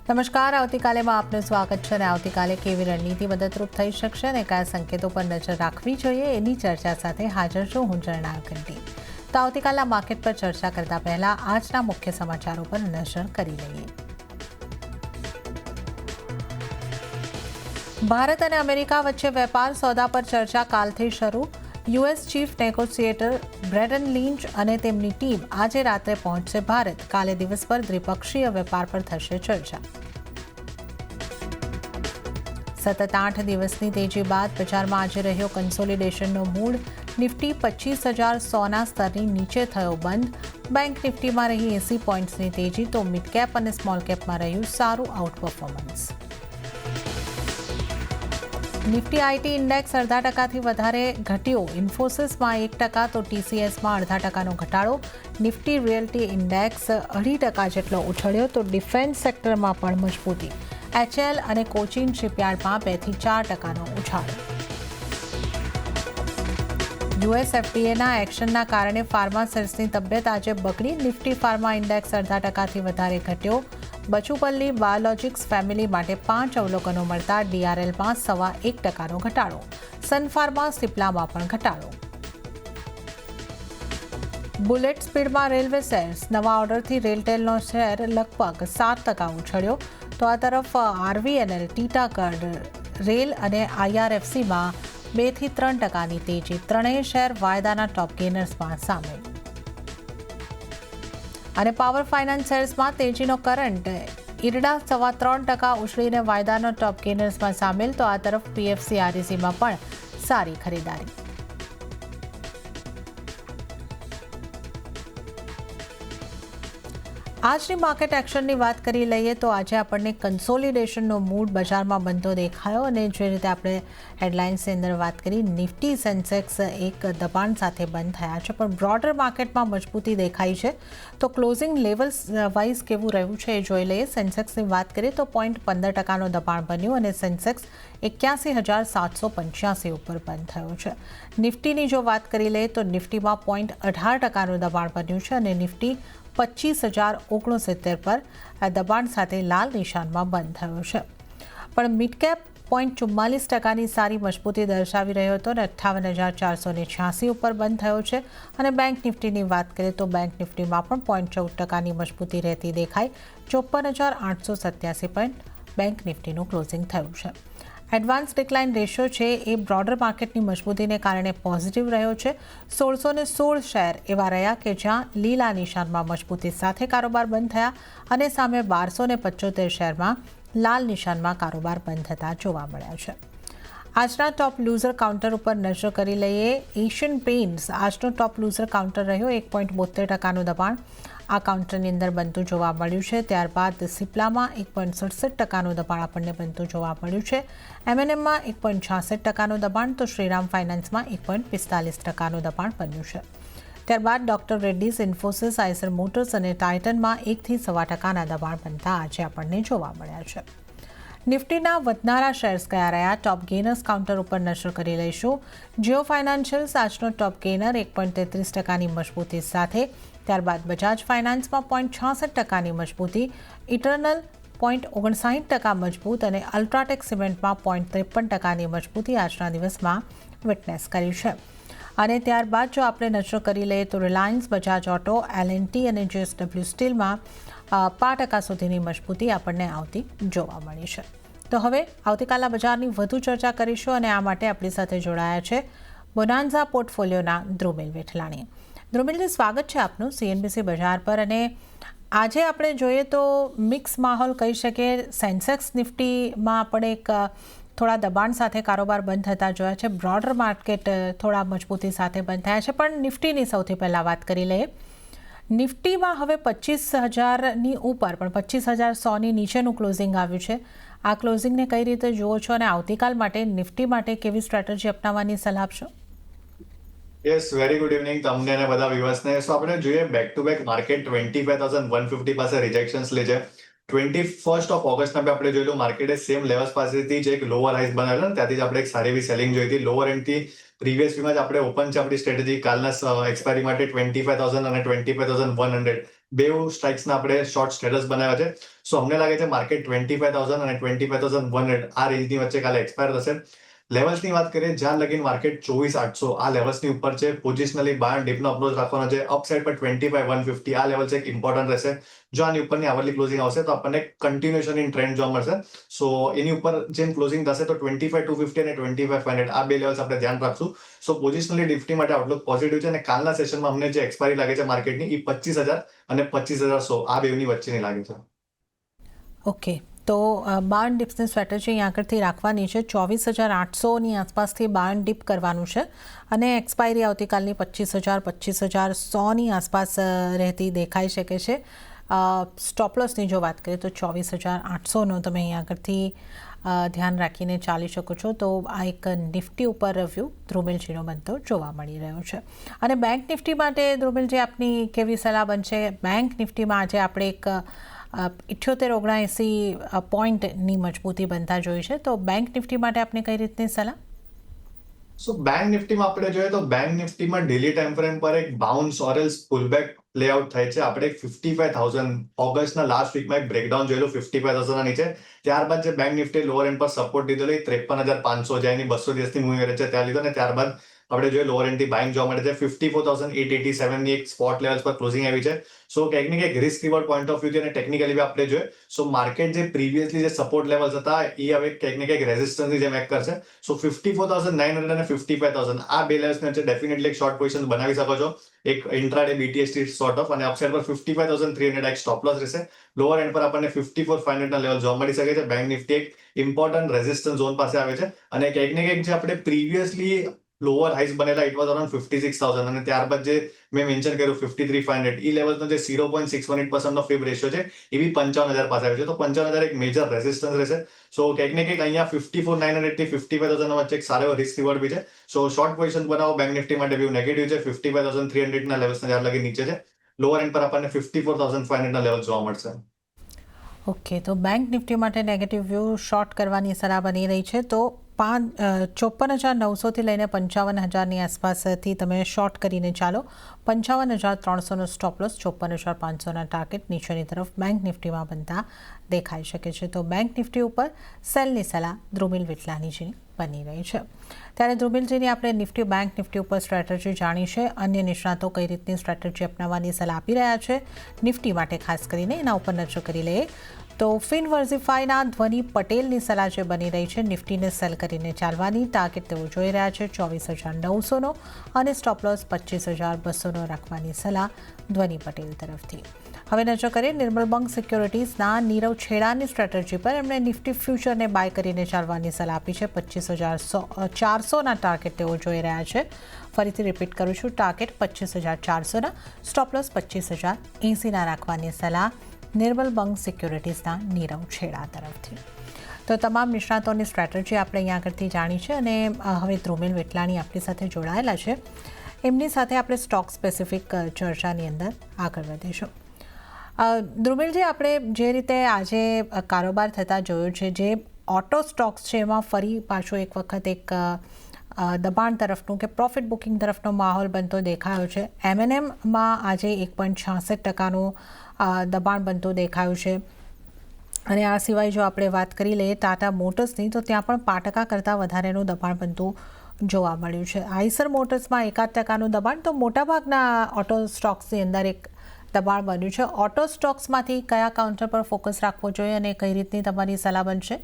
નમસ્કાર, આવતીકાલેમાં આપનું સ્વાગત છે અને આવતીકાલે કેવી રણનીતિ મદદરૂપ થઈ શકશે અને કયા સંકેતો પર નજર રાખવી જોઈએ એની ચર્ચા સાથે હાજર છું હું જર્નાલ કંટી. તો આવતીકાલના માર્કેટ પર ચર્ચા કરતા પહેલા આજના મુખ્ય સમાચારો પર નજર કરી લઈએ. ભારત અને અમેરિકા વચ્ચે વેપાર સોદા પર ચર્ચા કાલથી શરૂ. યુએસ ચીફ નેગોશિએટર બ્રેડન લિંચ અને તેમની ટીમ આજે રાત્રે પહોંચશે ભારત. કાલે દિવસભર દ્વિપક્ષીય વેપાર પર થશે ચર્ચા. સતત 8 દિવસની તેજી બાદ બજારમાં આજે રહ્યો કન્સોલિડેશનનો મૂડ. નિફ્ટી 25,100ના સ્તરની નીચે થયો બંધ. બેંક નિફ્ટીમાં રહી 80 પોઈન્ટ્સની તેજી, તો મિડ કેપ અને સ્મોલ કેપમાં રહ્યું સારું out performance. Nifty IT index 0.5% વધારે ઘટ્યો. ઇન્ફોસિસમાં 1%, તો ટીસીએસમાં 0.5%નો ઘટાડો. નિફ્ટી રિયલ્ટી ઇન્ડેક્સ 0.5% જેટલો ઉછળ્યો, તો ડિફેન્સ સેક્ટરમાં પણ મજબૂતી. એચએલ અને કોચિન શિપયાર્ડમાં 2 થી 4%નો ઉછાળો. યુએસ એફડીએના એક્શનના કારણે ફાર્મા શેર્સની તબિયત આજે બગડી. નિફ્ટી ફાર્મા ઇન્ડેક્સ 0.5%થી વધારે ઘટ્યો. બચુપલ્લી બાયોલોજિક્સ ફેમિલી માટે 5 અવલોકનો મળતા ડીઆરએલમાં 1.25%નો ઘટાડો. સન ફાર્મા સિપ્લામાં પણ ઘટાડો. બુલેટ સ્પીડમાં રેલવે શેર્સ. નવા ઓર્ડરથી રેલટેલનો શેર લગભગ 7% ઉછળ્યો. તો આ તરફ આરવીએનએલ, ટીટાગઢ રેલ અને આઈઆરએફસીમાં 2 થી 3%ની તેજી. ત્રણેય શેર વાયદાના ટોપ ગેનર્સમાં સામેલ. અને પાવર ફાઇનાન્સ શેર્સમાં તેજીનો કરંટ. ઇરડા 3.25% ઉછળીને વાયદાનો ટોપ ગેનર્સમાં સામેલ. તો આ તરફ પીએફસીઆરઈસીમાં પણ સારી ખરીદારી. આજની માર્કેટ એક્શનની વાત કરી લઈએ તો આજે આપણને કન્સોલિડેશનનો મૂડ બજારમાં બનતો દેખાયો અને જે રીતે આપણે હેડલાઇન્સની અંદર વાત કરી, નિફ્ટી સેન્સેક્સ એક દબાણ સાથે બંધ થયા છે, પણ બ્રોડર માર્કેટમાં મજબૂતી દેખાઈ છે. તો ક્લોઝિંગ લેવલ્સ વાઇઝ કેવું રહ્યું છે એ જોઈ લઈએ. સેન્સેક્સની વાત કરીએ તો 0.15%નો દબાણ બન્યું અને સેન્સેક્સ 81,785 ઉપર બંધ થયો છે. નિફ્ટીની જો વાત કરી લઈએ તો નિફ્ટીમાં 0.18%નું દબાણ બન્યું છે અને નિફ્ટી 25,069 પર આ દબાણ સાથે લાલ નિશાનમાં બંધ થયો છે. પણ મિડ કેપ 0.44%ની સારી મજબૂતી દર્શાવી રહ્યો હતો અને 58,486 ઉપર બંધ થયો છે. અને બેંક નિફ્ટીની વાત કરીએ તો બેંક નિફ્ટીમાં પણ 0.14%ની મજબૂતી રહેતી દેખાઈ. 54,887 પોઈન્ટ બેંક નિફ્ટીનું ક્લોઝિંગ થયું છે. એડવાન્સ ડિક્લાઇન રેશિયો છે એ બ્રોડર માર્કેટની મજબૂતીને કારણે પોઝિટિવ રહ્યો છે. 1,616 શેર એવા રહ્યા કે જ્યાં લીલા નિશાનમાં મજબૂતી સાથે કારોબાર બંધ થયા અને સામે 1,275 શેરમાં લાલ નિશાનમાં કારોબાર બંધ થતા જોવા મળ્યા છે. આજના ટોપ લૂઝર કાઉન્ટર ઉપર નજર કરી લઈએ. એશિયન પેઇન્ટ્સ આજનો ટોપ લૂઝર કાઉન્ટર રહ્યો. 1.72%નું દબાણ આ કાઉન્ટરની અંદર બનતું જોવા મળ્યું છે. ત્યારબાદ સિપ્લામાં 1.67%નું દબાણ આપણને બનતું જોવા મળ્યું છે. એમએનએમમાં 1.66%નું દબાણ, તો શ્રીરામ ફાઇનાન્સમાં 1.45%નું દબાણ બન્યું છે. ત્યારબાદ doctor Reddy's, Infosys, Eicher motors અને ટાઇટનમાં 1 થી 1.25%ના દબાણ બનતા આજે આપણને જોવા મળ્યા છે. નિફ્ટીના વધનારા શેર્સ કયા રહ્યા? ટોપ ગેનર્સ કાઉન્ટર ઉપર નજર કરી લઈશું. જીઓ ફાઇનાન્શિયલ્સ આજનો ટોપ ગેનર 1.33%ની મજબૂતી સાથે. ત્યારબાદ બજાજ ફાઇનાન્સમાં 0.66%ની મજબૂતી. ઇટરનલ 0.59% મજબૂત અને અલ્ટ્રાટેક સિમેન્ટમાં 0.53%ની મજબૂતી આજના દિવસમાં વિટનેસ કરી છે. અને ત્યારબાદ જો આપણે નજર કરી લઈએ તો રિલાયન્સ, બજાજ ઓટો, એલએનટી અને જેએસડબલ્યુ સ્ટીલમાં 5% સુધીની મજબૂતી આપણને આવતી જોવા મળી છે. તો હવે આવતીકાલના બજારની વધુ ચર્ચા કરીશું અને આ માટે આપણી સાથે જોડાયા છે બોનાન્ઝા પોર્ટફોલિયોના ધ્રુમિલ વેઠલાણી. ધ્રુમિલજી, સ્વાગત છે આપનું સીએનબીસી બજાર પર. અને આજે આપણે જોઈએ તો મિક્સ માહોલ કહી શકીએ. સેન્સેક્સ નિફ્ટીમાં આપણે એક થોડા દબાણ સાથે કારોબાર બંધ થતા જોયા છે. બ્રોડર માર્કેટ થોડા મજબૂતી સાથે બંધ થયા છે. પણ નિફ્ટીની સૌથી પહેલાં વાત કરી લઈએ. નિફ્ટીમાં હવે 25,000ની ઉપર પણ 25,100ની નીચેનું ક્લોઝિંગ આવ્યું છે. આ ક્લોઝિંગને કઈ રીતે જુઓ છો અને આવતીકાલ માટે નિફ્ટી માટે કેવી સ્ટ્રેટેજી અપનાવવાની સલાહ આપશો? યસ, વેરી ગુડ ઇવનિંગ તમને અને બધા વ્યુઅર્સને. સો આપણે જોઈએ બેક ટુ બેક માર્કેટ 25,150 પાસે રિજેક્શન્સ લે છે. 21st ઓફ ઓગસ્ટના બી આપણે જોયેલું માર્કેટે સેમ લેવલ્સ પાસેથી જ એક લોઅર હાઈસ બનાવેલો ને ત્યાંથી જ આપણે એક સારી એવી સેલિંગ જોઈ હતી. લોઅર એન્ડથી પ્રીવિયસ વીમાં જ આપણે ઓપન છે આપણી સ્ટ્રેટેજી કાલના એક્સપાયરી માટે 25,000 અને 25,100 બે સ્ટ્રાઇક્સના આપણે શોર્ટ સ્ટેટસ બનાવ્યા છે. સો અમને લાગે છે માર્કેટ 25,000 અને 25,100 આ રેન્જની વચ્ચે કાલે એક્સપાયર થશે. લેવલ્સની વાત કરીએ જ્યાં લગીન માર્કેટ 24,800 આ લેવલ્સની ઉપર છે. પોઝિશનલી બાય ડીપનો અપ્રોચ રાખવાનો છે. અપસાઇડ પર 25,150 આ લેવલ છે એક ઇમ્પોર્ટન્ટ રહેશે. જો આની ઉપરની આવરલી ક્લોઝિંગ આવશે તો આપણને કન્ટિન્યુએશન ઇન ટ્રેન્ડ જોવા મળશે. સો એની ઉપર જેમ ક્લોઝિંગ થશે તો 25,250 અને 25,500 આ બે લેવલ્સ આપણે ધ્યાન રાખશું. સો પોઝિશનલી નિફ્ટી માટે આઉટલુક પોઝિટિવ છે અને કાલના સેશનમાં અમને જે એક્સપાયરી લાગે છે માર્કેટની એ 25,000 અને 25,100 આ બેની વચ્ચેની લાગે છે. ઓકે, તો બાર્ન ડિપ્સની સ્ટ્રેટેજી અહીં આગળથી રાખવાની છે. 24,800ની આસપાસથી બાર્ન ડિપ કરવાનું છે અને એક્સપાયરી આવતીકાલની 25,000 25,100ની આસપાસ રહેતી દેખાઈ શકે છે. સ્ટોપલોસની જો વાત કરીએ તો 24,800નો તમે અહીં આગળથી ધ્યાન રાખીને ચાલી શકો છો. તો આ એક નિફ્ટી ઉપર વ્યૂ ધ્રુમિલજીનો બનતો જોવા મળી રહ્યો છે. અને બેંક નિફ્ટી માટે ધ્રુમિલજી આપની કેવી સલાહ બનશે? બેંક નિફ્ટીમાં આજે આપણે એક 78-79 પોઈન્ટની મજબૂતી બનતા જોઈ છે. તો બેંક નિફ્ટી માટે આપને કઈ રીતની સલાહ? સો બેંક નિફ્ટીમાં આપણે જોઈએ તો બેંક નિફ્ટીમાં ડેલી ટાઈમ ફ્રેમ પર એક બાઉન્સ ઓરેલ્સ પુલબેક પ્લેઆઉટ થાય છે. આપણે 55,000 ઓગસ્ટના લાસ્ટ વીકમાં એક બ્રેકડાઉન જોયેલું 55,000 ના નીચે. ત્યારબાદ જે બેંક નિફ્ટી લોઅર એન્ડ પર સપોર્ટ લીધો 53,500 જ્યાં એની 200 દિવસની મૂવિંગ એવરેજ છે ત્યાં લીધો અને ત્યારબાદ આપણે જોઈએ લોઅર એન્ડથી બાઇંગ જોવા મળે છે. 54,887 ની એક સ્પોટ લેવલ્સ પર ક્લોઝિંગ આવી છે. સો કંઈક ને કંઈક રિસ્ક રિવોર્ડ પોઈન્ટ ઓફ વ્યૂથી અને ટેકનિકલી બી આપણે જોઈએ સો માર્કેટ જે પ્રીવિયસલી જે સપોર્ટ લેવલ્સ હતા એ હવે કંઈક ને કંઈક રેઝિસ્ટન્સની જેમ એક્ટ કરશે. સો 54,900 અને 55,000 આ બે લેવલ્સની વચ્ચે ડેફિનેટલી એક શોર્ટ પોઝિશન બનાવી શકો છો. એક ઇન્ટ્રાડે બીટીએસટી સોર્ટ ઓફ અને અપસાઇડ પર 55,300 એક સ્ટોપ લોસ રહેશે. લોઅર એન્ડ પર આપણને 54,500 ના લેવલ જોવા મળી શકે છે. બેંક નિફ્ટી એક ઇમ્પોર્ટન્ટ રેઝિસ્ટન્સ ઝોન પાસે આવે છે અને કંઈક ને કંઈક જે આપણે પ્રીવિયસલી લોઅર હાઈસ બનેલા ઇટ વોઝ અરાઉન્ડ 56,000 અને ત્યારબાદ જે મેં મેન્શન કર્યું 53,500 એ લેવલનો જે 0.618% નો ફિબ રેશિયો છે એ બી 55,000 પાસે આવે છે. તો 55,000 એક મેજર રેઝિસ્ટન્સ રહેશે. સો કંઈક ને કંઈક અહીંયા 54,900 થી 55,000 વચ્ચે એક સારો રિસ્ક રિવોર્ડ બી છે. સો શોર્ટ પોઝિશન બનાવો બેંક નિફ્ટી માટે વ્યૂ નેગેટિવ છે. 55,300 ના લેવલ્સના જ્યાં લગી નીચે છે. લોઅર એન્ડ પર આપણને 54,500 ના લેવલ જોવા મળશે. ઓકે, તો બેંક નિફ્ટી માટે નેગેટિવ વ્યૂ શોર્ટ કરવાની સલાહ બની રહી છે. તો 54,900થી લઈને 55,000ની આસપાસથી તમે શોર્ટ કરીને ચાલો. 55,300નો સ્ટોપ લોસ, 54,500ના ટાર્ગેટ નીચેની તરફ બેંક નિફ્ટીમાં બનતા દેખાઈ શકે છે. તો બેંક નિફ્ટી ઉપર સેલની સલાહ ધ્રુમિલ વિટલાનીજીની બની રહી છે. ત્યારે ધ્રુમિલજીની આપણે નિફ્ટી બેંક નિફ્ટી ઉપર સ્ટ્રેટેજી જાણી છે. અન્ય નિષ્ણાતો કઈ રીતની સ્ટ્રેટેજી અપનાવવાની સલાહ આપી રહ્યા છે નિફ્ટી માટે ખાસ કરીને એના ઉપર નજર કરી લઈએ. તો ફિનવર્ઝિફાઈના ધ્વની પટેલની સલાહ જે બની રહી છે નિફ્ટીને સેલ કરીને ચાલવાની. ટાર્ગેટ તેઓ જોઈ રહ્યા છે 24,900નો અને સ્ટોપ લોસ 25,200નો રાખવાની સલાહ ધ્વની પટેલ તરફથી. હવે નજર કરીએ નિર્મલ બંક સિક્યોરિટીઝના નીરવ છેડાની સ્ટ્રેટેજી પર. એમણે નિફ્ટી ફ્યુચરને બાય કરીને ચાલવાની સલાહ આપી છે. 25,400ના ટાર્ગેટ તેઓ જોઈ રહ્યા છે. ફરીથી રિપીટ કરું છું, ટાર્ગેટ 25,400ના, સ્ટોપ લોસ 25,080ના રાખવાની સલાહ નિર્મલ બંક સિક્યોરિટીઝના નીરવ છેડા તરફથી. તો તમામ નિષ્ણાતોની સ્ટ્રેટેજી આપણે અહીંયા આગળથી જાણી છે અને હવે ધ્રુમિલ વિટલાણી આપણી સાથે જોડાયેલા છે. એમની સાથે આપણે સ્ટોક સ્પેસિફિક ચર્ચાની અંદર આગળ વધીશું. ધ્રુમિલજી, આપણે જે રીતે આજે કારોબાર થતા જોયો છે, જે ઓટો સ્ટોક્સ છે એમાં ફરી પાછો એક વખત એક દબાણ તરફનું કે પ્રોફિટ બુકિંગ તરફનો માહોલ બનતો દેખાયો છે. M&Mમાં આજે 1.66%નું દબાણ બનતું દેખાયું છે. અને આ સિવાય જો આપણે વાત કરી લઈએ ટાટા મોટર્સની તો ત્યાં પણ 5% કરતાં વધારેનું દબાણ બનતું જોવા મળ્યું છે. આઈસર મોટર્સમાં 1% દબાણ. તો મોટાભાગના ઓટો સ્ટોક્સની અંદર એક દબાણ બન્યું છે. ઓટો સ્ટોક્સમાંથી કયા કાઉન્ટર પર ફોકસ રાખવો જોઈએ અને કઈ રીતની તમારી સલાહ બનશે?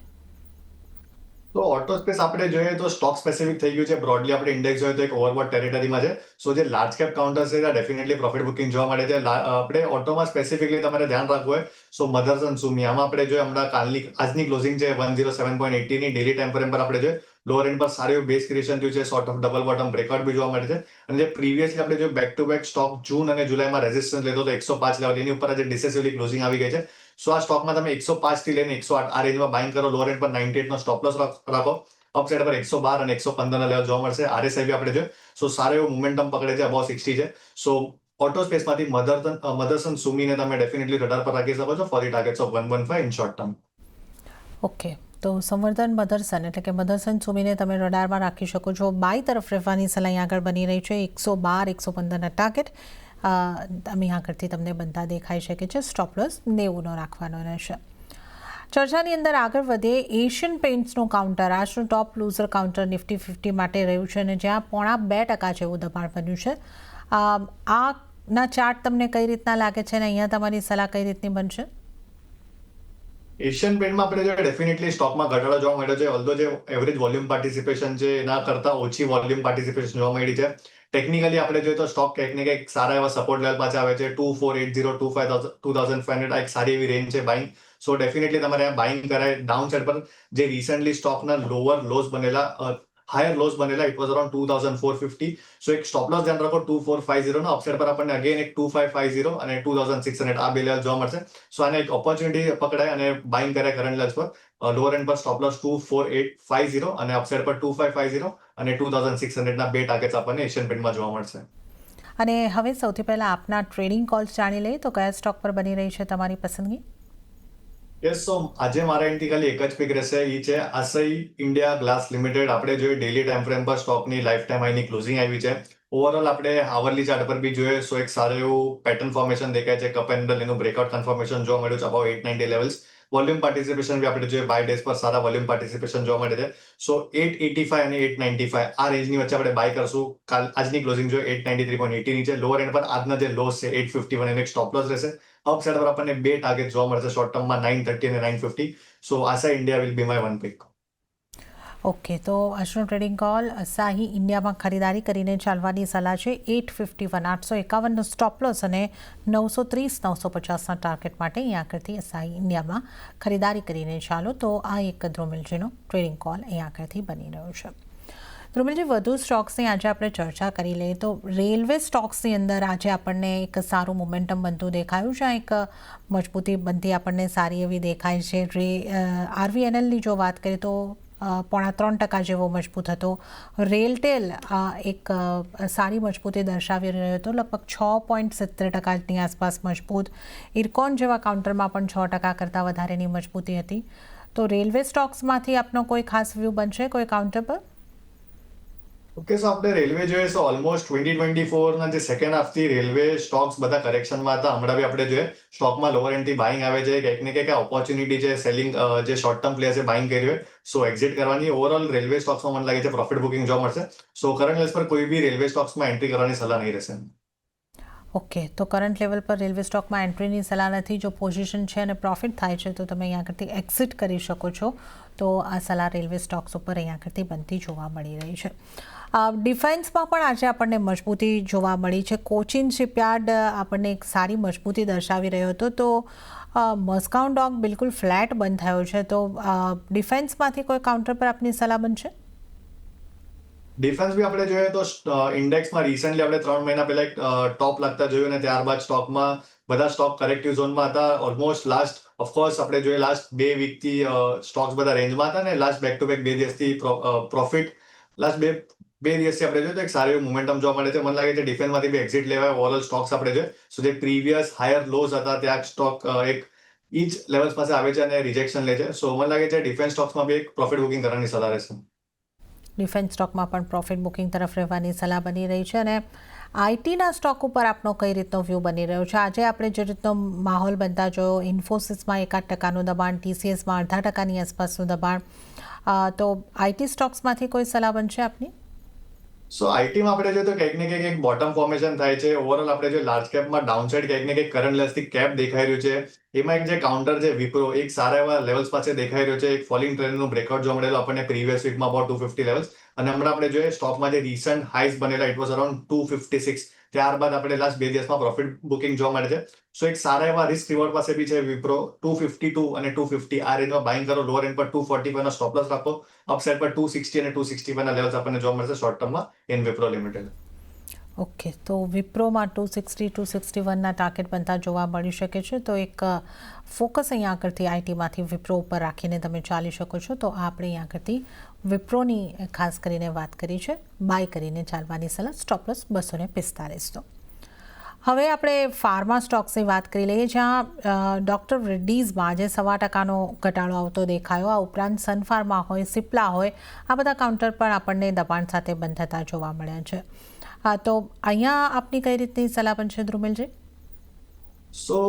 તો ઓટો સ્પેસ આપણે જોઈએ તો સ્ટોક સ્પેસિફિક થઈ ગયું છે. બ્રોડલી આપણે ઇન્ડેક્સ જોઈએ તો એક ઓવરબોટ ટેરિટરીમાં છે. સો જે લાર્જ કેપ કાઉન્ટર્સ છે ત્યાં ડેફિનેટલી પ્રોફિટ બુકિંગ જોવા મળે છે. આપણે ઓટોમાં સ્પેસિફિકલી તમારે ધ્યાન રાખવું હોય સો મધરસન સુમી આમાં આપણે જોઈએ હમણાં આજની ક્લોઝિંગ છે 107.80ની ડેલી ટાઈમ ફ્રેમ પર આપણે જોઈએ લોઅર એન્ડ પર સારું એવું બેઝ ક્રિએશન થયું છે. Sort of double bottom breakout બી જોવા મળે છે. અને જે પ્રીવિયસલી આપણે જો back to back stock June અને જુલાઈમાં રેઝિસ્ટન્સ લેતો તો 105 લેવલ એની ઉપર આજે ડિસેસિવલી ક્લોઝિંગ આવી ગઈ છે. સો આ સ્ટોકમાં તમે 105 થી લઈને 108 આ રેન્જમાં બાઇંગ કરો. લોઅર એન્ડ પર 98 નો સ્ટોપ લોસ રાખો. અપસાઇડ પર 112 અને 115 ના લેવલ જોવા મળશે. RSI બી આપણે જોઈએ સો સારો એવો મોમેન્ટમ પકડે છે. અબાઉટ 60 છે. સો ઓટો સ્પેસમાંથી મધરસન સુમીને તમે ડેફિનેટલી રડાર પર રાખી શકો છો for the targets of 115 in short term. Okay, તો સંવર્ધન મધરસન એટલે કે મધરસન સુમીને તમે રડારમાં રાખી શકો છો. બાય તરફ રહેવાની સલાહ આગળ બની રહી છે. 112, 115ના ટાર્ગેટ અમે આગળથી તમને બનતા દેખાઈ શકે છે. સ્ટોપ લોસ 90નો રાખવાનો રહેશે. ચર્ચાની અંદર આગળ વધીએ. એશિયન પેઇન્ટ્સનું કાઉન્ટર આજનું ટોપ લૂઝર કાઉન્ટર નિફ્ટી 50 માટે રહ્યું છે અને જ્યાં 0.5% જેવું દબાણ બન્યું છે. આના ચાર્ટ તમને કઈ રીતના લાગે છે અને અહીંયા તમારી સલાહ કઈ રીતની બનશે? એશિયન પેઇન્ટમાં આપણે જોઈએ ડેફિનેટલી સ્ટોકમાં ઘટાડો જોવા મળ્યો છે. ઓલ્ધો જે એવરેજ વોલ્યુમ પાર્ટિસિપેશન છે એના કરતાં ઓછી વોલ્યુમ પાર્ટિસિપેશન જોવા મળી છે. ટેકનિકલી આપણે જોઈએ તો સ્ટોક કંઈક ને કંઈક સારા એવા સપોર્ટ લેવલ પાસે આવે છે. 2480 2500 આ એક સારી એવી રેન્જ છે બાઇંગ. સો ડેફિનેટલી તમારે આ બાઇંગ કરાય. ડાઉન સાઇડ પર જે રિસન્ટલી સ્ટોકના હાયર લોસ બનેલા ઇટ વોઝ અરાઉન્ડ 2450. સો એક સ્ટોપ લોસ ધ્યાન રાખો 2450 નો. અપસાઇડ પર આપણને અગેન એક 2550 અને 2600 આ બે લેવલ જોવા મળશે. સો આને એક ઓપોર્ચ્યુનિટી પકડાય અને બાઇંગ કરાય કરંટ લેવલ્સ પર. લોઅર એન્ડ પર સ્ટોપ લોસ 24850 અને અપસાઇડ પર 2550 અને 2600 ના બે ટાર્ગેટ્સ આપણને એશિયન પેઇન્ટમાં જોવા મળશે. અને હવે સૌથી પહેલા આપના ટ્રેડિંગ કોલ્સ જાણી લઈએ તો કયા સ્ટોક પર બની રહી છે તમારી પસંદગી? યસ, સો આજે મારા એન્ડથી ખાલી એક જ પિક રહેશે. એ છે આસઈ ઇન્ડિયા ગ્લાસ લિમિટેડ. આપણે જોઈએ ડેલી ટાઈમ ફ્રેમ પર સ્ટોકની લાઈફ ટાઈમ હાઈની ક્લોઝિંગ આવી છે. ઓવરઓલ આપણે આવરલી ચાર્ટ પર બી જોઈએ સો એક સારું એવું પેટર્ન ફોર્મેશન દેખાય છે. કપ એન્ડ એનું બ્રેકઆઉટ કન્ફર્મેશન જોવા મળ્યું છે અબાઉટ 890 લેવલ્સ. વોલ્યુમ પાર્ટિસિપેશન બી આપણે જોઈએ બાય ડેઝ પર સારા વોલ્યુમ પાર્ટિસિપેશન જોવા મળે છે. સો 885 અને 895 આ રેન્જની વચ્ચે આપણે બાય કરશું. આજની ક્લોઝિંગ જોઈએ 893.80 ની છે. લોઅર એન્ડ પર આજના જે લોસ છે 851 એનો એક સ્ટોપ લોસ રહેશે. અપસાઇડ પર આપણને બે ટાર્ગેટ જોવા મળશે શોર્ટ ટર્મમાં 930 અને 950. So Asahi India will be my one pick. Okay, તો આજનો ટ્રેડિંગ કોલ અસાહી ઇન્ડિયામાં ખરીદારી કરીને ચાલવાની સલાહ છે. 851 851નો સ્ટોપ લોસ અને 930 950ના ટાર્ગેટ માટે અહીં આગળથી અસાહી ઇન્ડિયામાં ખરીદારી કરીને ચાલો. તો આ એક ધ્રુમિલજીનો ટ્રેડિંગ કોલ અહીં આગળથી બની રહ્યો છે. ધ્રુમિલજી, વધુ સ્ટોક્સની આજે આપણે ચર્ચા કરી લઈએ તો રેલવે સ્ટોક્સની અંદર આજે આપણને એક સારું મોમેન્ટમ બનતું દેખાયું છે. એક મજબૂતી બનતી આપણને સારી એવી દેખાય છે. આરવીએનએલની જો વાત કરીએ તો 3.5% જેવો મજબૂત હતો. રેલટેલ એક સારી મજબૂતી દર્શાવી રહ્યો હતો, લગભગ 6.70%ની આસપાસ મજબૂત. ઇરકોન જેવા કાઉન્ટરમાં પણ 6% કરતાં વધારેની મજબૂતી હતી. તો રેલવે સ્ટોક્સમાંથી આપનો કોઈ ખાસ વ્યૂ બનશે કોઈ કાઉન્ટર પર? ઓકે, સો આપણે રેલવે જોઈએ તો ઓલમોસ્ટ 2024ના જે સેકન્ડ હાફથી રેલવે સ્ટોક્સ બધા કરેક્શનમાં હતા. હમણાં બી આપણે જોઈએ સ્ટોકમાં લોઅર એન્ડથી બાઇંગ આવે છે. કંઈક ને કંઈક ઓપોર્ચ્યુનિટી છે સેલિંગ જે શોર્ટ ટર્મ પ્લેયર્સે બાઇંગ કરી હોય સો એક્ઝિટ કરવાની. ઓવરઓલ રેલવે સ્ટોક્સમાં મને લાગે છે પ્રોફિટ બુકિંગ જોવા મળશે. સો કરંટ લેવલ્સ પર કોઈ બી રેલવે સ્ટોક્સમાં એન્ટ્રી કરવાની સલાહ નહીં રહેશે. ઓકે, તો કરંટ લેવલ પર રેલવે સ્ટોકમાં એન્ટ્રીની સલાહ નથી. જો પોઝિશન છે અને પ્રોફિટ થાય છે તો તમે અહીંયા આગળથી એક્ઝિટ કરી શકો છો. તો આ સલાહ રેલવે સ્ટોક્સ ઉપર અહીંયા આગળથી બનતી જોવા મળી રહી છે. ડિફેન્સમાં પણ આજે આપણને મજબૂતી જોવા મળી છે. કોચિન શિપયાર્ડ આપણને એક સારી મજબૂતી દર્શાવી રહ્યો હતો. તો મસ્કાઉન ડોક બિલકુલ ફ્લેટ બંધ થયો છે. તો ડિફેન્સમાંથી કોઈ કાઉન્ટર પર આપની સલાહ બનશે? ડિફેન્સ બી આપણે જોઈએ તો ઇન્ડેક્સમાં રિસન્ટલી આપણે 3 મહિના પહેલા એક ટોપ લાગતા જોયું અને ત્યારબાદ સ્ટોકમાં બધા સ્ટોક કરેક્ટિવ ઝોનમાં હતા. ઓલમોસ્ટ ઓફકોર્સ આપણે જોઈએ લાસ્ટ 2 વીકથી સ્ટોક્સ બધા રેન્જમાં હતા ને લાસ્ટ બેક ટુ બેક 2 દિવસથી પ્રોફિટ લાસ્ટ બે દિવસથી આપણે જોઈએ તો એક સારી એવી મોમેન્ટમ જોવા મળે છે. મને લાગે છે ડિફેન્સમાંથી બી એક્ઝિટ લેવાય. ઓવરઓલ સ્ટોક્સ આપણે જોઈએ સો જે પ્રીવિયસ હાયર લોસ હતા ત્યાં સ્ટોક એક ઈચ લેવલ્સ પાસે આવે છે અને રિજેક્શન લે છે. સો મને લાગે છે ડિફેન્સ સ્ટોક્સમાં બી એક પ્રોફિટ બુકિંગ કરવાની સલાહ રહેશે. ડિફેન્સ સ્ટોકમાં પણ પ્રોફિટ બુકિંગ તરફ રહેવાની સલાહ બની રહી છે. અને આઈટીના સ્ટોક ઉપર આપનો કઈ રીતનો વ્યૂ બની રહ્યો છે? આજે આપણે જે રીતનો માહોલ બનતા જોયો, ઇન્ફોસિસમાં 1% દબાણ, TCSમાં 0.5%ની આસપાસનું દબાણ, તો આઈટી સ્ટોક્સમાંથી કોઈ સલાહ બનશે આપની? સો આઈટીમાં આપણે જોઈએ તો કંઈક ને કંઈક એક બોટમ ફોર્મેશન થાય છે. ઓવરઓલ આપણે જોઈએ લાર્જ કેપમાં ડાઉનસાઇડ કંઈક ને કંઈક કરંટ લેવલ્સથી કેપ દેખાઈ રહ્યું છે. એમાં એક જે કાઉન્ટર છે વિપ્રો એક સારા એવા લેવલ્સ પાસે દેખાઈ રહ્યો છે. એક ફોલિંગ ટ્રેન્ડનું બ્રેકઆઉટ જોવા મળેલું આપણને પ્રીવિયસ વીકમાં અબાઉટ 250 લેવલ્સ. અને હમણાં આપણે જોઈએ સ્ટોકમાં જે રિસન્ટ હાઈસ બનેલા ઇટ વોઝ અરાઉન્ડ 256. ત્યારબાદ આપણે લાસ્ટ 2 દિવસમાં પ્રોફિટ બુકિંગ જોવા મળે છે. સો એક સારા એવા રિસ્ક રિવોર્ડ પાસે બી છે વિપ્રો. 252 અને 250 આ રેન્જમાં બાઇંગ કરો. લોઅર એન્ડ પર 245 નો સ્ટોપ લોસ રાખો. અપસાઇડ પર 260 અને 265 ના લેવલ્સ આપણને જોવા મળશે શોર્ટ ટર્મમાં ઇન વિપ્રો લિમિટેડ. ઓકે, તો વિપ્રોમાં 260 261ના ટાર્ગેટ બનતા જોવા મળી શકે છે. તો એક ફોકસ અહીંયા આગળથી આઈટીમાંથી વિપ્રો ઉપર રાખીને તમે ચાલી શકો છો. તો આપણે અહીંયા આગળથી વિપ્રોની ખાસ કરીને વાત કરી છે. બાય કરીને ચાલવાની સલાહ. Stop loss 245. હવે આપણે ફાર્મા સ્ટોક્સની વાત કરી લઈએ જ્યાં ડૉક્ટર રેડ્ડીઝમાં આજે 1.25%નો ઘટાડો આવતો દેખાયો. આ ઉપરાંત સનફાર્મા હોય, સિપ્લા હોય, આ બધા કાઉન્ટર પર આપણને દબાણ સાથે બંધ થતા જોવા મળ્યા છે. હા, તો અહીંયા આપની કઈ રીતની સલાહ બનશે ધ્રુમિલજી? સો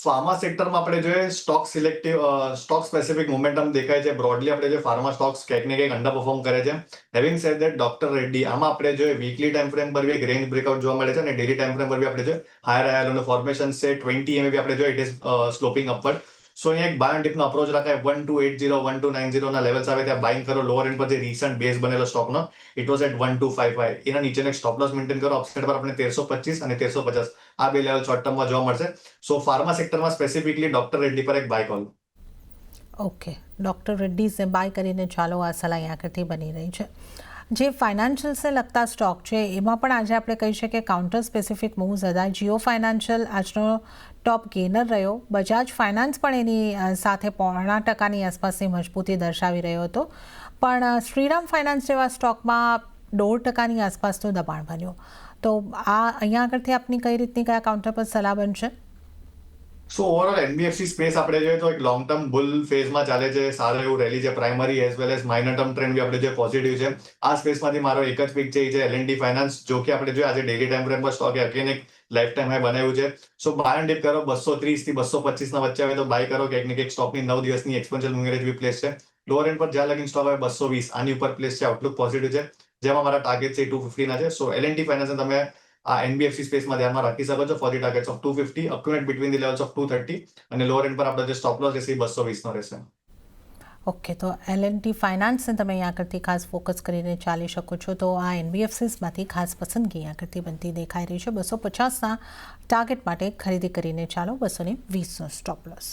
ફાર્મા સેક્ટરમાં આપણે જોઈએ સ્ટોક સ્પેસિફિક મોમેન્ટમ દેખાય છે. બ્રોડલી આપણે જે ફાર્મા સ્ટોક્સ કંઈક ને કંઈક અંડર પરફોર્મ કરે છે. Having said that doctor Reddy આમાં આપણે જોઈએ વીકલી ટાઈમ ફ્રેમ પર બી એક રેન્જ બ્રેકઆઉટ જોવા મળે છે અને ડેલી ટાઈમ ફ્રેમ પર બી આપણે જોઈએ હાયર ફોર્મેશન છે 20 એમએ આપણે જોઈએ ઇટ ઇઝ સ્લોપિંગ અપવર્ડ. સો અહીંયા એક બાય ડિપનો અપ્રોચ રાખાય 1280 1290 ના લેવલ્સ આવે ત્યાં બાઇંગ કરો. લોઅર એન્ડ પર જે રિસન્ટ બેઝ બનેલો સ્ટોકનો ઇટ વોઝ એટ 1255. એના નીચેનો એક સ્ટોપ લોસ મેન્ટેન કરો. અપસાઇડ પર આપણે 1325 અને 1350 આ બે લેવલ શોર્ટ ટર્મમાં જોવા મળશે. સો ફાર્મા સેક્ટરમાં સ્પેસિફિકલી ડોક્ટર રેડ્ડી પર એક બાય કોલ. ઓકે, ડૉક્ટર રેડ્ડીઝને બાય કરીને ચાલો આ સલાહ અહીંયા આગળથી બની રહી છે. જે ફાઇનાન્શિયલ્સને લગતા સ્ટોક છે એમાં પણ આજે આપણે કહી શકીએ કાઉન્ટર સ્પેસિફિક મૂવ્સ હતા. જીઓ ફાઇનાન્શિયલ આજનો ટોપ ગેનર રહ્યો. બજાજ ફાઇનાન્સ પણ એની સાથે 0.5% આસપાસની મજબૂતી દર્શાવી રહ્યો હતો, પણ શ્રીરામ ફાઇનાન્સ જેવા સ્ટોકમાં 0.5% આસપાસનું દબાણ બન્યું. તો આ અહીંયા આગળથી આપની કઈ રીતની કયા કાઉન્ટર પર સલાહ બનશે? સો ઓવરઓલ એનબીએફસી સ્પેસ આપણે જોઈએ તો એક લોંગ ટર્મ બુલ ફેઝમાં ચાલે છે. સારું એવું રેલી છે. Primary as well as minor term trend બી આપણે જે પોઝિટિવ છે. આ સ્પેસમાંથી મારો એક જ પિક છે એ છે એલએનટી ફાઇનાન્સ, જો કે આપણે જોઈએ આજે ડેલી ટાઈમ ફ્રેમ પર સ્ટોકે અગેન એક લાઈફ ટાઈમ હાઈ બનાવ્યું છે. સો બાય એન્ડ ડિપ કરો 230 થી 225 ના વચ્ચે આવે તો બાય કરો. કંઈક ને કંઈક સ્ટોકની 9 દિવસની એક્સપોનેન્શિયલ મૂવિંગ એવરેજ બી પ્લેસ છે. લોઅર એન્ડ પર જ્યાં લગીન સ્ટોક આવે 220 આની ઉપર પ્લેસ છે. આઉટલુક પોઝિટિવ છે, જેમાં મારા ટાર્ગેટ છે 250 ના છે. સો એલએનટી ફાઇનાન્સ તમે આ એનબીએફસી સ્પેસમાં ધ્યાનમાં રાખી શકો છો. For the targets of 250 accumulate between the levels of 230 અને લોઅર એન્ડ પર આપણો જે સ્ટોપ લોસ રહેશે એ 220 નો રહેશે. ઓકે, તો એલએનટી ફાઇનાન્સને તમે અહીંયા આગળથી ખાસ ફોકસ કરીને ચાલી શકો છો. તો આ એનબીએફસીસમાંથી ખાસ પસંદગી અહીંયા આગળથી બનતી દેખાઈ રહી છે. 250ના ટાર્ગેટ માટે ખરીદી કરીને ચાલો 220નો સ્ટોપ લોસ.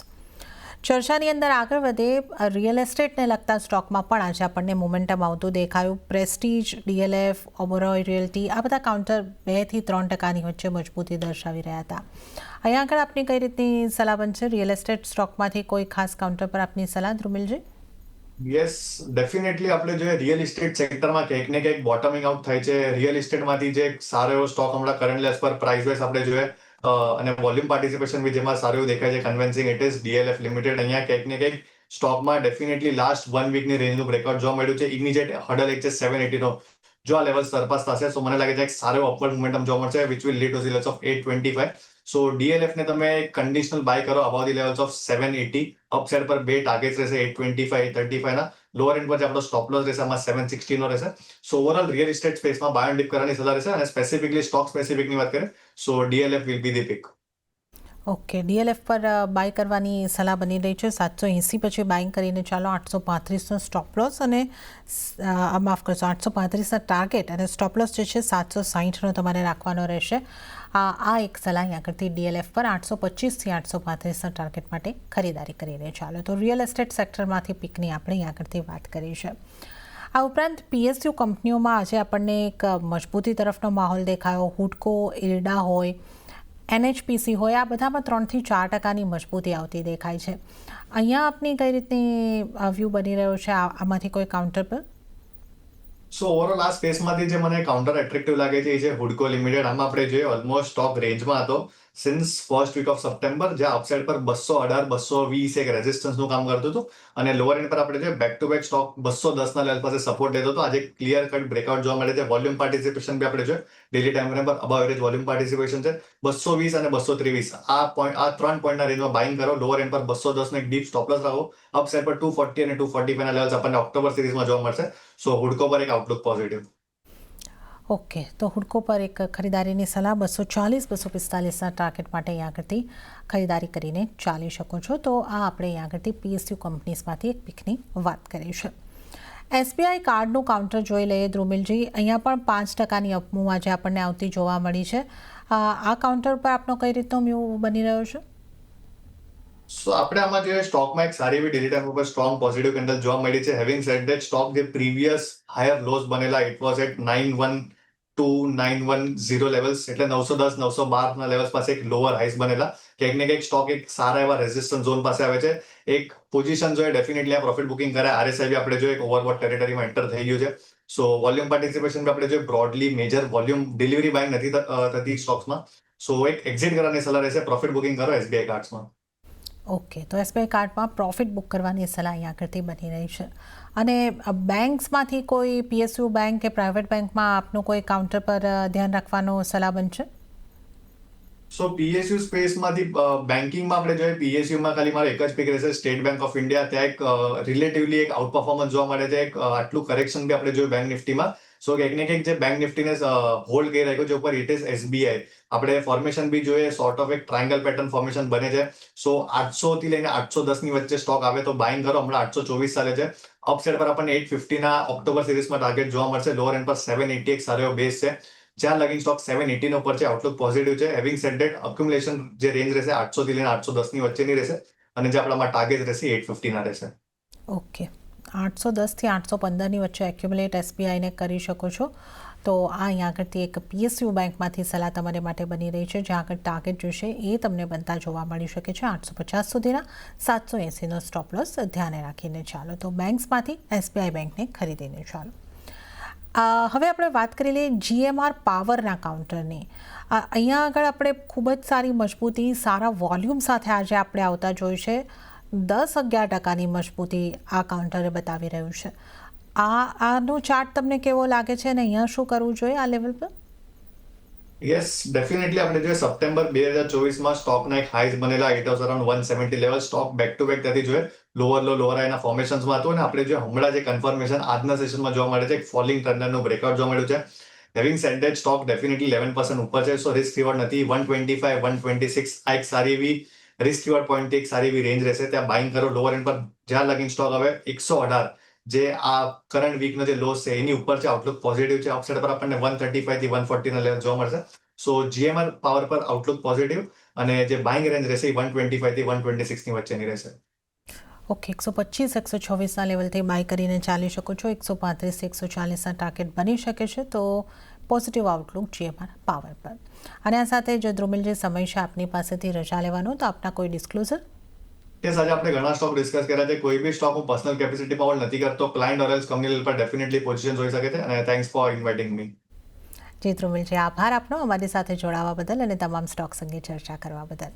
ચર્ચાની અંદર આગળ વધે, રિયલ એસ્ટેટને લગતા સ્ટોકમાં પણ આજે આપણને મોમેન્ટમ આવતું દેખાયું. પ્રેસ્ટીજ, ડીએલએફ, ઓબરોય રિયલ્ટી આ બધા કાઉન્ટર 2 થી 3% વચ્ચે મજબૂતી દર્શાવી રહ્યા હતા. અહીંયા આગળ આપની કઈ રીતની સલાહ બનશે? રિયલ એસ્ટેટ સ્ટોકમાંથી કોઈ ખાસ કાઉન્ટર પર આપની સલાહ ધ્રુમિલજી? યસ, ડેફિનેટલી આપણે જોઈએ રિયલ ઇસ્ટેટ સેક્ટરમાં કંઈક ને કંઈક બોટમિંગ આઉટ થાય છે. રિયલ ઇસ્ટેટમાંથી જે સારો એવો સ્ટોક હમણાં કરંટલી એઝ પર પ્રાઇસ વાઇઝ આપણે જોઈએ અને વોલ્યુમ પાર્ટિસિપેશન બી જેમાં સારું એવું દેખાય છે convincing it is DLF limited. અહીંયા કંઈક ને કંઈક સ્ટોકમાં ડેફિનેટલી લાસ્ટ 1 વીકની રેન્જનું બ્રેકઆઉટ જોવા મળ્યું છે. ઇમિડિયેટ હર્ડલ એક છે 780 નો. જો આ લેવલ સરપાસ થશે તો મને લાગે છે એક સારો અપવર્ડ મોમેન્ટમ જોવા મળશે which will lead to the levels of 825. So DLF ને તમે કન્ડિશનલ બાય કરો about the levels of 780. Upside પર બે ટાર્ગેટ્સ રહેશે 825 35 ના. લોઅર એન્ડ પર જે આપણો સ્ટોપ લોસ રહેશે આમાં 760 નો રહેશે. સો ઓવરઓલ રિયલ એસ્ટેટ સ્પેસમાં બાય એન્ડ ડિપ કરવાની સલાહ રહેશે અને સ્પેસિફિકલી સ્ટોક સ્પેસિફિકની વાત કરીએ so DLF will be the pick. Okay, DLF પર બાય કરવાની સલાહ બની રહી છે. 780 પછી બાઇંગ કરીને ચાલો 835નો સ્ટોપ લોસ અને માફ કરશો 835ના ટાર્ગેટ અને સ્ટોપ લોસ જે છે 760નો તમારે રાખવાનો રહેશે. આ એક સલાહ અહીંયા કરતી ડીએલએફ પર 825થી 835ના ટાર્ગેટ માટે ખરીદારી કરીને ચાલો. તો રિયલ એસ્ટેટ સેક્ટરમાંથી પિકની આપણે અહીંયા કરતી વાત કરી છે. આ ઉપરાંત પીએસયુ કંપનીઓમાં આજે આપણને એક મજબૂતી તરફનો માહોલ દેખાયો. હુડકો, ઇરડા હોય, એનએચપીસી હોય, આ બધામાં 3 થી 4%ની મજબૂતી આવતી દેખાય છે. અહીંયા આપની કઈ રીતની વ્યૂ બની રહ્યો છે આમાંથી કોઈ કાઉન્ટર પર? સો ઓવરઓલ આ સ્પેસમાંથી જે મને કાઉન્ટર એટ્રેક્ટિવ લાગે છે એ છે હુડકો લિમિટેડ. આમાં આપણે જોઈએ ઓલમોસ્ટ સ્ટોક રેન્જમાં હતો since first week of September, જ્યાં અપસાઇડ પર 218 220 એક રેઝિસ્ટન્સનું કામ કરતું હતું અને લોઅર એન્ડ પર આપણે જોઈએ બેક ટુ બેક સ્ટોક 210ના લેવલ પાસે સપોર્ટ લેતો હતો. આજે ક્લિયર કટ બ્રેકઆઉટ જોવા મળે છે. વોલ્યુમ પાર્ટિસિપેશન બી આપણે જોઈએ ડેલી ટાઈમ ફ્રેમ પર અબાવ એવરેજ વોલ્યુમ પાર્ટિસિપેશન છે. 220 અને 223 આ 3 પોઈન્ટના રેન્જમાં બાઇંગ કરો. લોઅર એન્ડ પર 210 નો એક ડીપ સ્ટોપ લોસ રાખો. અપસાઇડ પર 240 અને 245 ના લેવલ્સ આપણને ઓક્ટોબર સિરીઝમાં જોવા મળશે. સો હુડકો પર એક આઉટલુક પોઝિટિવ. ઓકે, તો હુડકો પર એક ખરીદારીની સલાહ 240-245ના ટાર્ગેટ માટે અહીંયા આગળથી ખરીદારી કરીને ચાલી શકો છો. તો આ આપણે અહીંયા આગળથી પીએસયુ કંપનીઝમાંથી એક પિકની વાત કરી છે. એસબીઆઈ કાર્ડનું કાઉન્ટર જોઈ લઈએ ધ્રુમિલજી. અહીંયા પણ 5%ની અપમૂવ આજે આપણને આવતી જોવા મળી છે. આ કાઉન્ટર પર આપનો કઈ રીતનો વ્યૂ બની રહ્યો છે? સો આપણે આમાં જોઈએ સ્ટોકમાં એક સારી એવી ડેલી ટાઈમ ઉપર સ્ટ્રોંગ પોઝિટિવ કેન્ડલ જોવા મળી છે. હેવિંગ સેડ ધેટ સ્ટોક જે પ્રીવિયસ હાયર લોસ બનેલા ઇટ વોઝ એટ 912-910 લેવલ્સ એટલે 910 912 ના લેવલ્સ પાસે એક લોઅર હાઈસ બનેલા. કંઈક ને કંઈક સ્ટોક એક સારા એવા રેઝિસ્ટન્સ ઝોન પાસે આવે છે. એક પોઝિશન જોઈએ ડેફિનેટલી આ પ્રોફિટ બુકિંગ કરે. આરએસઆઈ બી આપણે જોઈએ એક ઓવરબોટ ટેરિટરીમાં એન્ટર થઈ ગયું છે. સો વોલ્યુમ પાર્ટિસિપેશન બી આપણે જોઈએ બ્રોડલી મેજર વોલ્યુમ ડિલિવરી બાય નથી થતી સ્ટોક્સમાં. સો એક એક્ઝિટ કરવાની સલાહ રહેશે. પ્રોફિટ બુકિંગ કરો એસબીઆઈ કાર્ડ્સમાં. ઓકે, તો એસબીઆઈ કાર્ડમાં પ્રોફિટ બુક કરવાની સલાહ અહીંયા આગળથી બની રહી છે. અને બેંક્સમાંથી કોઈ PSU બેંક કે પ્રાઇવેટ બેંકમાં આપનું કોઈ કાઉન્ટર પર ધ્યાન રાખવાનો સલાહ બનશે? સો PSU સ્પેસમાંથી બેન્કિંગમાં આપણે જોઈએ PSUમાં ખાલી મારો એક જ પિક રહેશે સ્ટેટ બેંક ઓફ ઇન્ડિયા. ત્યાં એક રિલેટિવલી એક આઉટ પરફોર્મન્સ જોવા મળે છે. એક આટલું કરેક્શન બી આપણે જોયું બેંક નિફ્ટીમાં. સો કંઈક ને કંઈક જે બેંક નિફ્ટીને હોલ્ડ કરી રાખ્યો છે ઉપર ઇટ ઇઝ SBI. આપણે ફોર્મેશન બી જોઈએ સોર્ટ ઓફ એક ટ્રાયંગલ પેટર્ન ફોર્મેશન બને છે. સો 800 થી લઈને 810 ની વચ્ચે સ્ટોક આવે તો બાઇંગ કરો. હમણાં 824 ચાલે છે. અપસાઇડ પર આપણને 850 ના ઓક્ટોબર સિરીઝમાં ટાર્ગેટ જોવા મળશે. લોઅર એન્ડ પર 780 એક સારો એવો બેઝ છે. જ્યાં લગીન સ્ટોક 780 નો ઉપર છે, આઉટલુક પોઝિટિવ છે. હેવિંગ સેડ ધેટ અક્યુમ્યુલેશન જે રેન્જ રહેશે 800 થી લઈને 810 ની વચ્ચેની રહેશે અને જે આપણામાં ટાર્ગેટ રહેશે 850 ના રહેશે. ઓકે, 810થી 815ની વચ્ચે એક્યુમ્યુલેટ SBIને કરી શકો છો. તો આ અહીંયા આગળથી એક PSU બેંકમાંથી સલાહ તમારે માટે બની રહી છે, જ્યાં આગળ ટાર્ગેટ જોશે એ તમને બનતા જોવા મળી શકે છે 850 સુધીના. 780નો સ્ટોપ લોસ ધ્યાને રાખીને ચાલો. તો બેંક્સમાંથી SBI બેંકને ખરીદીને ચાલો. હવે આપણે વાત કરી લઈએ GMR પાવરના કાઉન્ટરની. અહીંયા આગળ આપણે ખૂબ જ સારી મજબૂતી, સારા વોલ્યુમ સાથે આજે આપણે આવતા જોઈ છે. 10-11% મજબૂતી આ કાઉન્ટરે બતાવી રહ્યું છે. આનો ચાર્ટ તમને કેવો લાગે છે અને અહીંયા શું કરવું જોઈએ આ લેવલ પર? યસ, ડેફિનેટલી આપણે જોઈએ સપ્ટેમ્બર 2024માં સ્ટોકના એક હાઈઝ બનેલા it was around 170 level. Stock back to back ત્યાંથી જોઈએ લોઅર લો લોઅર હાઈના ફોર્મેશન્સમાં હતું અને આપણે જે હમણાં જે કન્ફર્મેશન આજના સેશનમાં જોવા મળે છે એક ફોલિંગ ટ્રેન્ડનું બ્રેકઆઉટ જોવા મળ્યું છે. Having said that stock definitely 11% ઉપર છે. સો રિસ્ક રિવોર્ડ નથી. 125 126 આ એક સારી એવી રિસ્ક રિવોર્ડ પોઈન્ટથી એક સારી એવી રેન્જ રહેશે. ત્યાં બાઇંગ કરો. લોઅર એન્ડ પર જ્યાં લગીન સ્ટોક હવે 118 જે આ કરંટ વીકનો જે લોસ છે એની ઉપર છે. આઉટલુક પોઝિટિવ છે. અપસાઇડ પર આપણને 135 થી 140 ના લેવલ જોવા મળશે. સો GMR પાવર પર આઉટલુક પોઝિટિવ અને જે બાઇંગ રેન્જ રહેશે એ 125 થી 126 ની વચ્ચેની રહેશે. ઓકે, 125-124ના લેવલથી બાય કરીને ચાલી શકો છો. 135-140ના ટાર્ગેટ બની શકે છે. તો પોઝિટિવ આઉટલુક GMR પાવર પર. અને આ સાથે જો ધ્રુમિલજી સમય છે આપની પાસેથી રજા લેવાનો, તો આપના કોઈ ડિસ્ક્લોઝર? યસ, આજે આપણે ઘણા સ્ટોક ડિસ્કસ કર્યા છે. કોઈ બી સ્ટોક હું પર્સનલ કેપેસિટીમાં હોલ્ડ નથી કરતો. Client or else company level પર ડેફિનેટલી પોઝિશન જોઈ શકે છે અને થેન્ક્સ ફોર ઇન્વાઇટિંગ મી. જી ધ્રુમિલજી, આભાર આપનો અમારી સાથે જોડાવા બદલ અને તમામ સ્ટોક્સ અંગે ચર્ચા કરવા બદલ.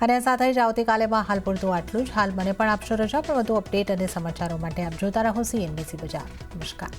અને આ સાથે જ આવતીકાલેમાં હાલ પૂરતું આટલું જ. હાલ મને પણ આપશો રજા, પણ વધુ અપડેટ અને સમાચારો માટે આપ જોતા રહો CNBC બજાર. નમસ્કાર.